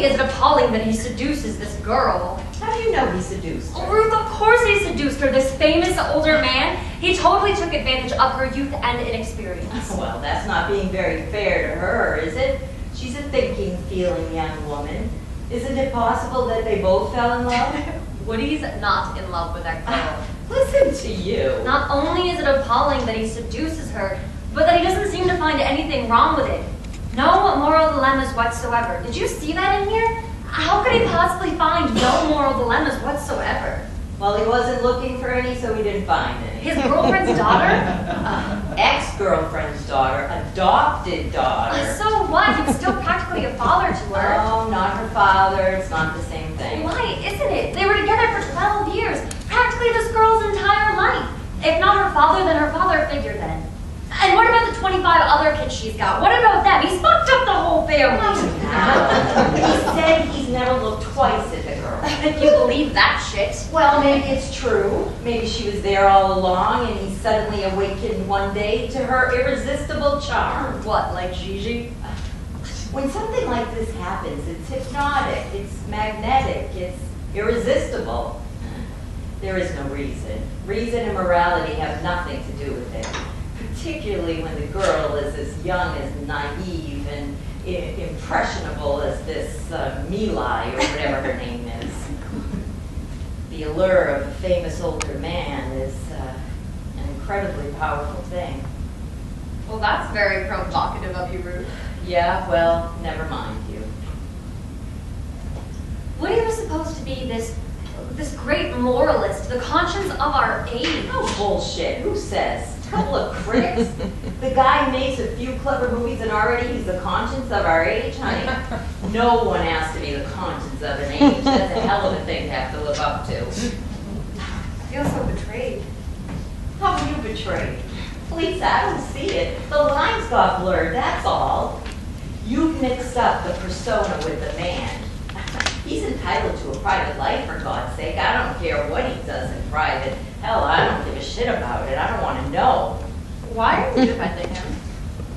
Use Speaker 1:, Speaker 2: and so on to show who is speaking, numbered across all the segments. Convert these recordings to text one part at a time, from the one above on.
Speaker 1: only is it appalling that he seduces this girl.
Speaker 2: How do you know he seduced her?
Speaker 1: Oh, Ruth, of course he seduced her, this famous older man. He totally took advantage of her youth and inexperience.
Speaker 2: Well, that's not being very fair to her, is it? She's a thinking, feeling young woman. Isn't it possible that they both fell in love?
Speaker 1: Woody's not in love with that girl.
Speaker 2: Listen to you.
Speaker 1: Not only is it appalling that he seduces her, but that he doesn't seem to find anything wrong with it. No moral dilemmas whatsoever. Did you see that in here? How could he possibly find no moral dilemmas whatsoever?
Speaker 2: Well, he wasn't looking for any, so he didn't find any.
Speaker 1: His girlfriend's daughter?
Speaker 2: Ex-girlfriend's daughter, adopted daughter.
Speaker 1: So what? He was still practically a father to her.
Speaker 2: Oh, not her father. It's not the same thing.
Speaker 1: Why isn't it? They were together for 12 years. Practically this girl's entire life. If not her father, then her father figure then. And what about the 25 other kids she's got? What about them? He's fucked up the whole family.
Speaker 2: He said he's never looked twice at the girl.
Speaker 1: If you believe that shit.
Speaker 2: Well, maybe it's true. Maybe she was there all along and he suddenly awakened one day to her irresistible charm.
Speaker 1: What, like Gigi?
Speaker 2: When something like this happens, it's hypnotic, it's magnetic, it's irresistible. There is no reason. Reason and morality have nothing to do with it. Particularly when the girl is as young, as naive, and impressionable as this Milai, or whatever her name is. The allure of a famous older man is an incredibly powerful thing.
Speaker 1: Well, that's very provocative of you, Ruth.
Speaker 2: Yeah, well, never mind you.
Speaker 1: Woody was supposed to be this great moralist, the conscience of our age.
Speaker 2: Oh, bullshit. Who says? A couple of critics? The guy makes a few clever movies and already he's the conscience of our age, honey. No one has to be the conscience of an age. That's a hell of a thing to have to live up to.
Speaker 1: I feel so betrayed.
Speaker 2: How were you betrayed? Lisa, I don't see it. The lines got blurred, that's all. You've mixed up the persona with the man. He's entitled to a private life, for God's sake. I don't care what he does in private. Hell, I don't give a shit about it. I don't want to know.
Speaker 1: Why are you defending him?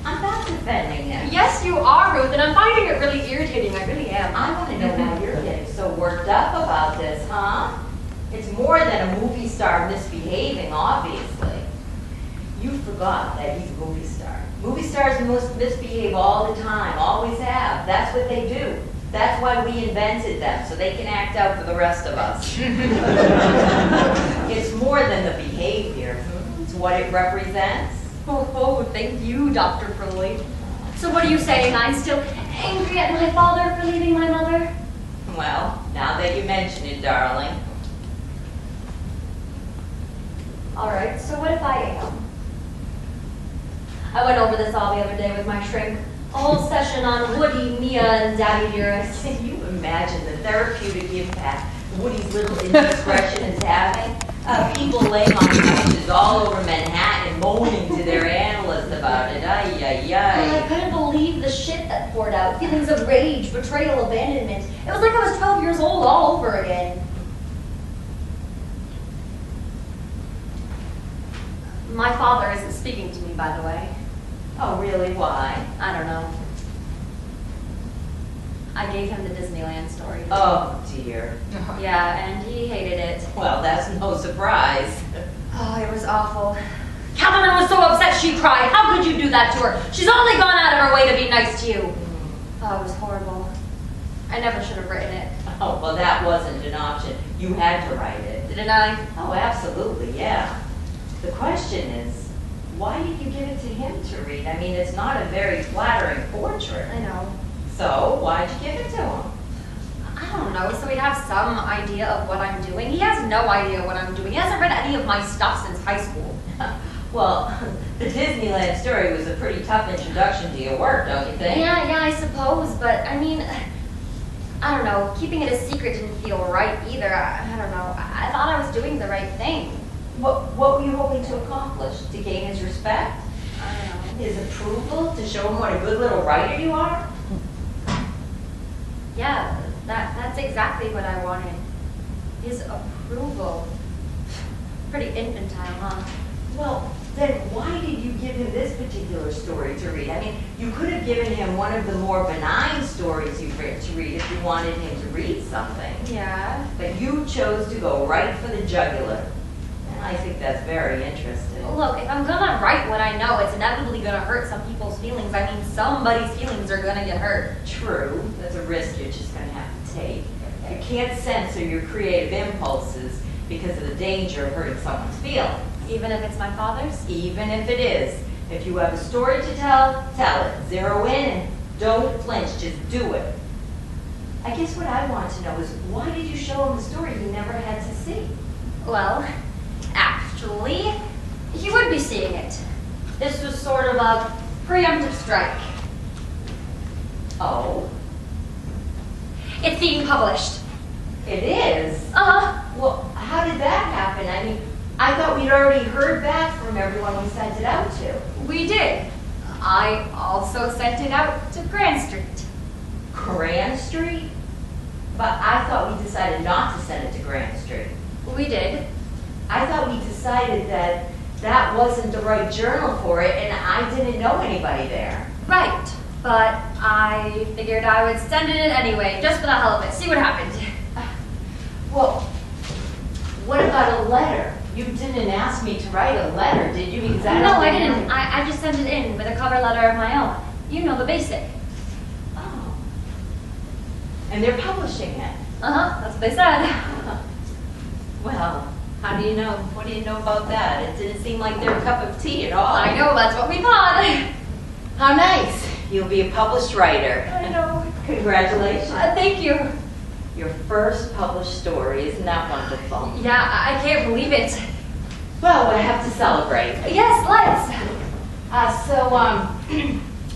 Speaker 2: I'm not defending him.
Speaker 1: Yes, you are, Ruth, and I'm finding it really irritating. I really am.
Speaker 2: I want to know why you're getting so worked up about this, huh? It's more than a movie star misbehaving, obviously. You forgot that he's a movie star. Movie stars misbehave all the time, always have. That's what they do. That's why we invented them, so they can act out for the rest of us. It's more than the behavior. It's what it represents.
Speaker 1: Oh, thank you, Dr. Froehlich. So what are you saying? I'm still angry at my father for leaving my mother?
Speaker 2: Well, now that you mention it, darling.
Speaker 1: All right, so what if I am? I went over this all the other day with my shrink. A whole session on Woody, Mia, and Daddy Dearest.
Speaker 2: Can you imagine the therapeutic impact Woody's little indiscretion is having? People laying on couches all over Manhattan moaning to their analyst about it. Ay, ay, ay.
Speaker 1: I couldn't believe the shit that poured out. Feelings of rage, betrayal, abandonment. It was like I was 12 years old all over again. My father isn't speaking to me, by the way.
Speaker 2: Oh, really? Why?
Speaker 1: I don't know. I gave him the Disneyland story.
Speaker 2: Oh, dear.
Speaker 1: Yeah, and he hated it.
Speaker 2: Well, that's no surprise.
Speaker 1: Oh, it was awful. Catherine was so upset she cried. How could you do that to her? She's only gone out of her way to be nice to you. Oh, it was horrible. I never should have written it.
Speaker 2: Oh, well, that wasn't an option. You had to write it.
Speaker 1: Didn't I?
Speaker 2: Oh, absolutely, yeah. The question is, why did you give it to him to read? I mean, it's not a very flattering portrait.
Speaker 1: I know.
Speaker 2: So, why'd you give it to him?
Speaker 1: I don't know, so he'd have some idea of what I'm doing. He has no idea what I'm doing. He hasn't read any of my stuff since high school.
Speaker 2: Well, the Disneyland story was a pretty tough introduction to your work, don't you think?
Speaker 1: Yeah, I suppose, but I mean, I don't know, keeping it a secret didn't feel right either. I don't know, I thought I was doing the right thing.
Speaker 2: What were you hoping to accomplish? To gain his respect?
Speaker 1: I don't know.
Speaker 2: His approval? To show him what a good little writer you are?
Speaker 1: Yeah, that's exactly what I wanted. His approval. Pretty infantile, huh?
Speaker 2: Well, then why did you give him this particular story to read? I mean, you could have given him one of the more benign stories you've written to read if you wanted him to read something.
Speaker 1: Yeah.
Speaker 2: But you chose to go right for the jugular. And I think that's very interesting.
Speaker 1: Look, if I'm gonna write what I know, it's inevitably gonna hurt some people's feelings. I mean, somebody's feelings are gonna get hurt.
Speaker 2: True, that's a risk you're just going to have to take. You can't censor your creative impulses because of the danger of hurting someone's feelings.
Speaker 1: Even if it's my father's?
Speaker 2: Even if it is. If you have a story to tell, tell it. Zero in and don't flinch, just do it. I guess what I want to know is why did you show him a story he never had to see?
Speaker 1: Well, actually, he would be seeing it. This was sort of a preemptive strike.
Speaker 2: Oh,
Speaker 1: It's being published.
Speaker 2: it is?
Speaker 1: Uh-huh.
Speaker 2: Well, how did that happen? I mean, I thought we'd already heard back from everyone we sent it out to.
Speaker 1: We did. I also sent it out to Grand Street.
Speaker 2: Grand Street? But I thought we decided not to send it to Grand Street.
Speaker 1: We did.
Speaker 2: I thought we decided that that wasn't the right journal for it, and I didn't know anybody there.
Speaker 1: Right. But I figured I would send it in anyway, just for the hell of it. See what happened.
Speaker 2: Well, what about a letter? You didn't ask me to write a letter, did you? Because I
Speaker 1: No,
Speaker 2: don't
Speaker 1: I
Speaker 2: think-
Speaker 1: didn't. I just sent it in with a cover letter of my own. You know, the basic.
Speaker 2: Oh. And they're publishing it.
Speaker 1: Uh-huh. That's what they said.
Speaker 2: Well, how do you know? What do you know about that? It didn't seem like their cup of tea at all.
Speaker 1: I know, that's what we thought.
Speaker 2: How nice. You'll be a published writer.
Speaker 1: I know.
Speaker 2: Congratulations.
Speaker 1: Thank you.
Speaker 2: Your first published story. Isn't that wonderful?
Speaker 1: Yeah, I can't believe it.
Speaker 2: Well, I have to celebrate.
Speaker 1: Yes, let's.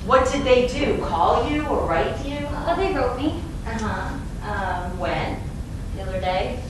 Speaker 2: What did they do? Call you or write you?
Speaker 1: They wrote me
Speaker 2: When?
Speaker 1: the other day.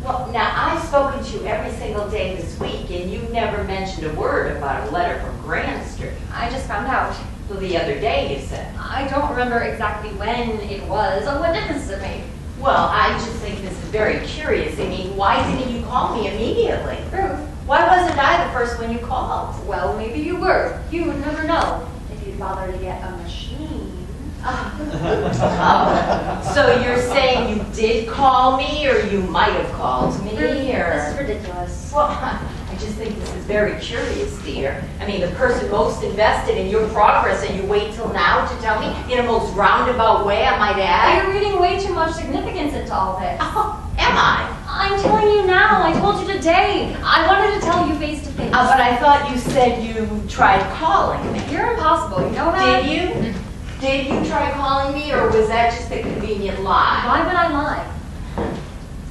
Speaker 2: Well, now, I've spoken to you every single day this week, and you never mentioned a word about a letter from Grand Street.
Speaker 1: I just found out.
Speaker 2: Well, the other day you said.
Speaker 1: I don't remember exactly when it was. Oh, what difference does it make?
Speaker 2: Well, I just think this is very curious. I mean, why didn't you call me immediately?
Speaker 1: Ruth.
Speaker 2: Why wasn't I the first one you called?
Speaker 1: Well, maybe you were. You would never know if you'd bother to get a machine.
Speaker 2: Oh, so you're saying you did call me, or you might have called me, or?
Speaker 1: This is ridiculous.
Speaker 2: Well, I just think this is very curious, dear. I mean, the person most invested in your progress, and you wait till now to tell me in a most roundabout way, I might add.
Speaker 1: You're reading way too much significance into all this.
Speaker 2: Oh, am I?
Speaker 1: I'm telling you now. I told you today. I wanted to tell you face to face.
Speaker 2: But I thought you said you tried calling me.
Speaker 1: You're impossible. You know that?
Speaker 2: Did you? Did you try calling me, or was that just a convenient lie?
Speaker 1: Why would I lie?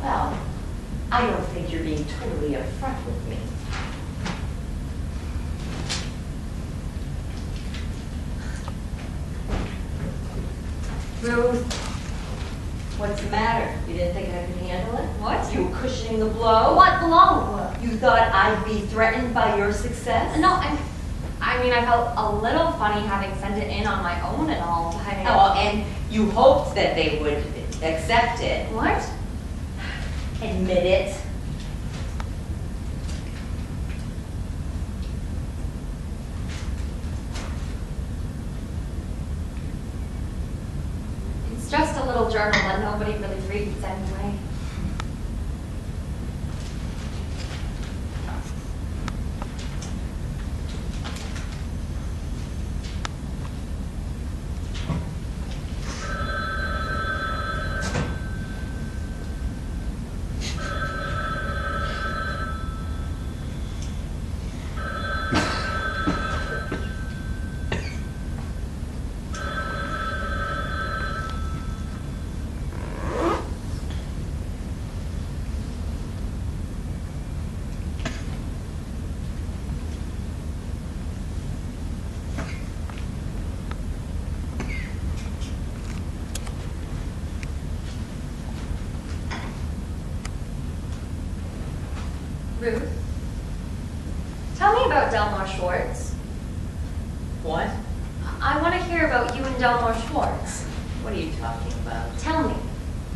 Speaker 2: Well, I don't think you're being totally upfront with me. Ruth, what's the matter? You didn't think I could handle it?
Speaker 1: What?
Speaker 2: You were cushioning the blow?
Speaker 1: What blow?
Speaker 2: You thought I'd be threatened by your success?
Speaker 1: No, I mean, I felt a little funny having sent it in on my own and all.
Speaker 2: Oh, and you hoped that they would accept it.
Speaker 1: What?
Speaker 2: Admit it.
Speaker 1: It's just a little journal that nobody really reads anyway. Ruth, tell me about Delmar Schwartz.
Speaker 2: What?
Speaker 1: I want to hear about you and Delmar Schwartz.
Speaker 2: What are you talking about?
Speaker 1: Tell me.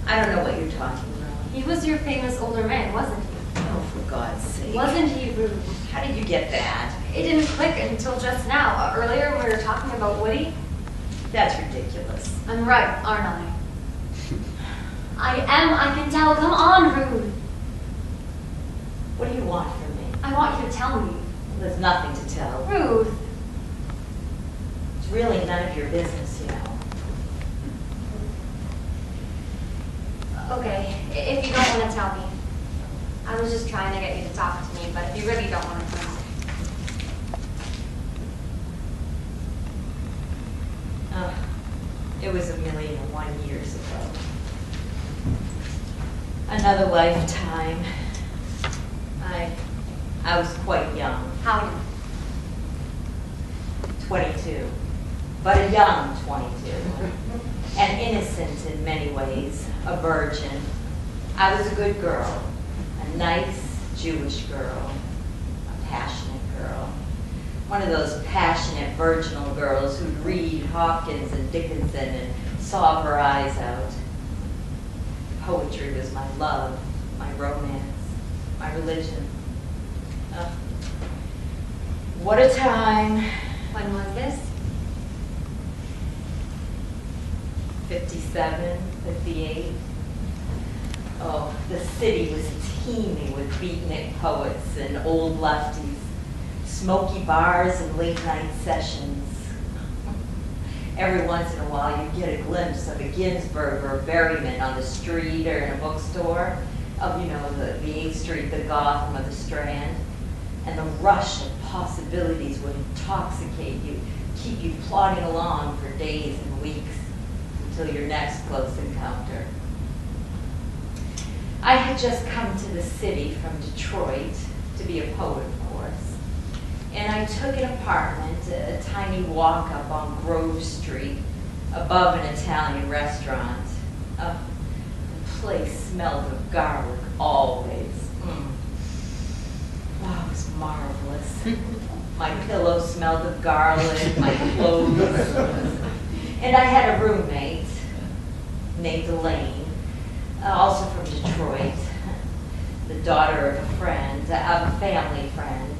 Speaker 2: I don't know what you're talking about.
Speaker 1: He was your famous older man, wasn't he?
Speaker 2: Oh, for God's sake.
Speaker 1: Wasn't he rude?
Speaker 2: How did you get that?
Speaker 1: It didn't click until just now. Earlier when we were talking about Woody.
Speaker 2: That's ridiculous.
Speaker 1: I'm right, aren't I? I am, I can tell. Come on, Rude.
Speaker 2: What do you want from me?
Speaker 1: I want you to tell me.
Speaker 2: There's nothing to tell.
Speaker 1: Ruth.
Speaker 2: It's really none of your business, you know.
Speaker 1: Okay, if you don't want to tell me. I was just trying to get you to talk to me, but if you really don't want to tell me.
Speaker 2: It was 1,000,001 years ago. Another lifetime. I was quite young.
Speaker 1: How young?
Speaker 2: 22. But a young 22. And innocent in many ways. A virgin. I was a good girl. A nice Jewish girl. A passionate girl. One of those passionate virginal girls who'd read Hawkins and Dickinson and sob her eyes out. Poetry was my love, my romance, my religion. What a time.
Speaker 1: When was this?
Speaker 2: 57, 58. Oh, the city was teeming with beatnik poets and old lefties, smoky bars and late night sessions. Every once in a while you'd get a glimpse of a Ginsberg or a Berryman on the street or in a bookstore of, you know, the 8th Street, the Gotham of the Strand. And the rush of possibilities would intoxicate you, keep you plodding along for days and weeks until your next close encounter. I had just come to the city from Detroit to be a poet, of course. And I took an apartment, a tiny walk-up on Grove Street, above an Italian restaurant. The place smelled of garlic, always. Wow, it was marvelous. My pillow smelled of garlic, my clothes. And I had a roommate named Elaine, also from Detroit, the daughter of a friend, of a family friend,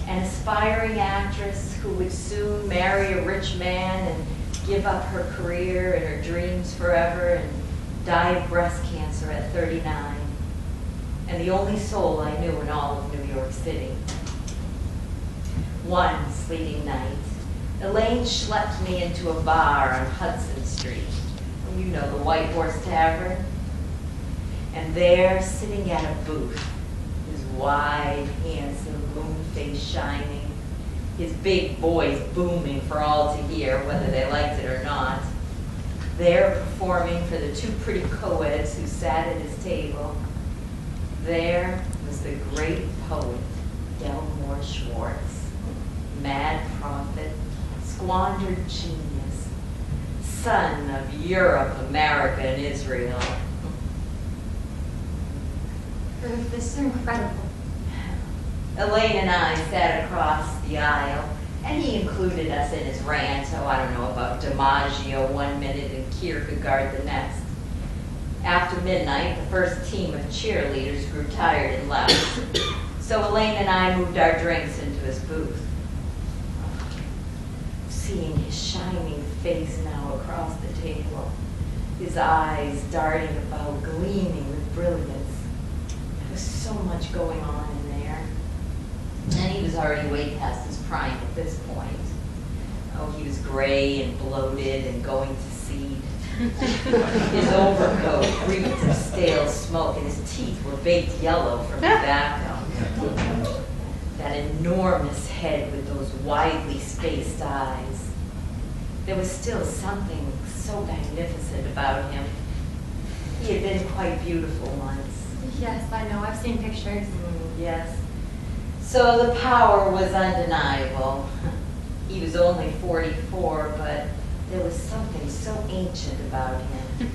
Speaker 2: an aspiring actress who would soon marry a rich man and give up her career and her dreams forever and die of breast cancer at 39. And the only soul I knew in all of New York City. One sleeting night, Elaine schlepped me into a bar on Hudson Street. You know, the White Horse Tavern. And there, sitting at a booth, his wide, handsome, moon face shining, his big voice booming for all to hear, whether they liked it or not. There, performing for the two pretty co-eds who sat at his table. There was the great poet, Delmore Schwartz, mad prophet, squandered genius, son of Europe, America, and Israel.
Speaker 1: Ruth, this is incredible.
Speaker 2: Elaine and I sat across the aisle, and he included us in his rant, I don't know, about DiMaggio one minute and Kierkegaard the next. After midnight, the first team of cheerleaders grew tired and left. So Elaine and I moved our drinks into his booth. Seeing his shining face now across the table, his eyes darting about, gleaming with brilliance. There was so much going on in there. And he was already way past his prime at this point. Oh, he was gray and bloated and going to seed. His overcoat reeked of stale smoke, and his teeth were baked yellow from tobacco. That enormous head with those widely spaced eyes. There was still something so magnificent about him. He had been quite beautiful once.
Speaker 1: Yes, I know. I've seen pictures.
Speaker 2: Yes. So the power was undeniable. He was only 44, but there was something so ancient about him.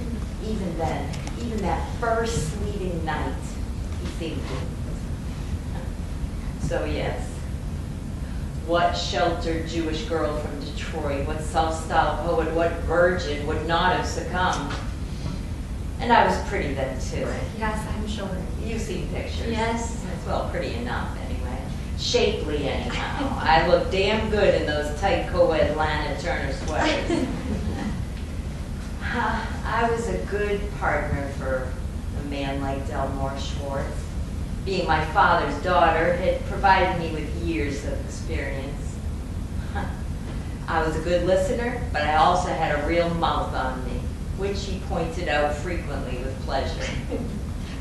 Speaker 2: Even then, even that first sleeting night, he seemed to. So yes, what sheltered Jewish girl from Detroit, what self-styled poet, what virgin would not have succumbed? And I was pretty then, too.
Speaker 1: Yes, I'm sure.
Speaker 2: You've seen pictures.
Speaker 1: Yes.
Speaker 2: Well, pretty enough, anyway. Shapely, anyhow. I look damn good in those tight co-ed Lana Turner sweaters. I was a good partner for a man like Delmore Schwartz. Being my father's daughter had provided me with years of experience. I was a good listener, but I also had a real mouth on me, which he pointed out frequently with pleasure.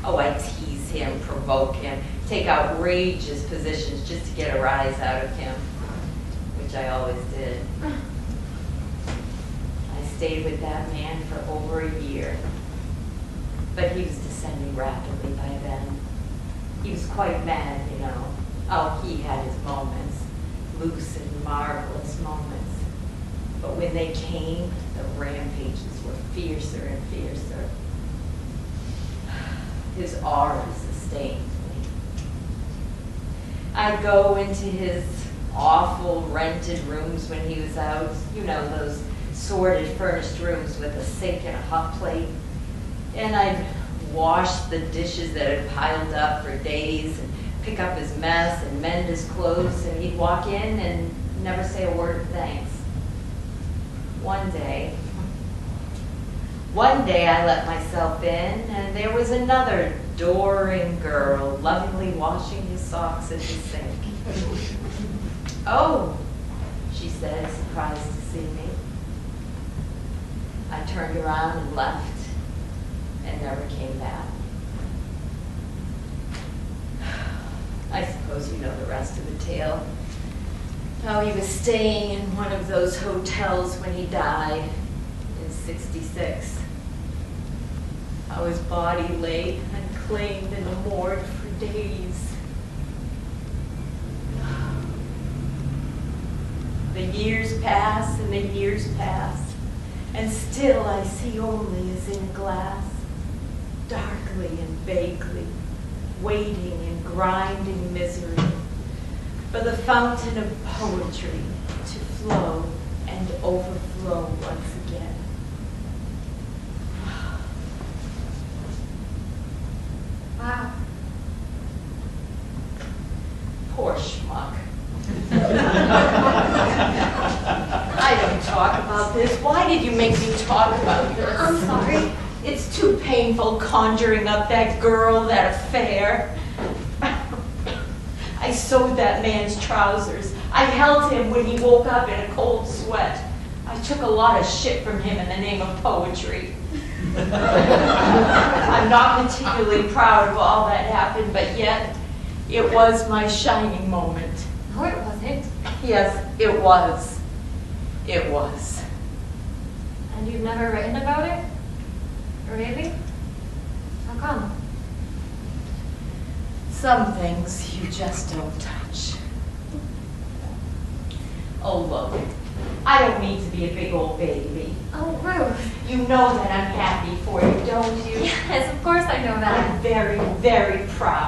Speaker 2: Oh, I tease him, provoke him, take outrageous positions just to get a rise out of him, which I always did. I stayed with that man for over a year, but he was descending rapidly by then. He was quite mad, you know. Oh, he had his moments, lucid, marvelous moments. But when they came, the rampages were fiercer and fiercer. His aura sustained me. I'd go into his awful rented rooms when he was out, you know, those sordid furnished rooms with a sink and a hot plate. And I'd wash the dishes that had piled up for days and pick up his mess and mend his clothes, and he'd walk in and never say a word of thanks. One day I let myself in, and there was another adoring girl lovingly washing his socks at his sink. "Oh," she said, surprised to see me. I turned around and left, and never came back. I suppose you know the rest of the tale. How he was staying in one of those hotels when he died in '66. How his body lay unclaimed in the morgue for days. The years pass and the years pass, and still I see only as in a glass, darkly and vaguely, waiting in grinding misery for the fountain of poetry to flow and overflow once again.
Speaker 1: Wow.
Speaker 2: Poor schmuck. I don't talk about this. Why did you make me talk about this?
Speaker 1: I'm sorry.
Speaker 2: It's too painful conjuring up that girl, that affair. I sewed that man's trousers. I held him when he woke up in a cold sweat. I took a lot of shit from him in the name of poetry. I'm not particularly proud of all that happened, but yet it was my shining moment.
Speaker 1: No, it wasn't.
Speaker 2: Yes, it was. It was.
Speaker 1: And you've never written about it? Really? How come?
Speaker 2: Some things you just don't touch. Oh, look, I don't mean to be a big old baby.
Speaker 1: Oh, Ruth.
Speaker 2: You know that I'm happy for you, don't you?
Speaker 1: Yes, of course I know that.
Speaker 2: I'm very, very proud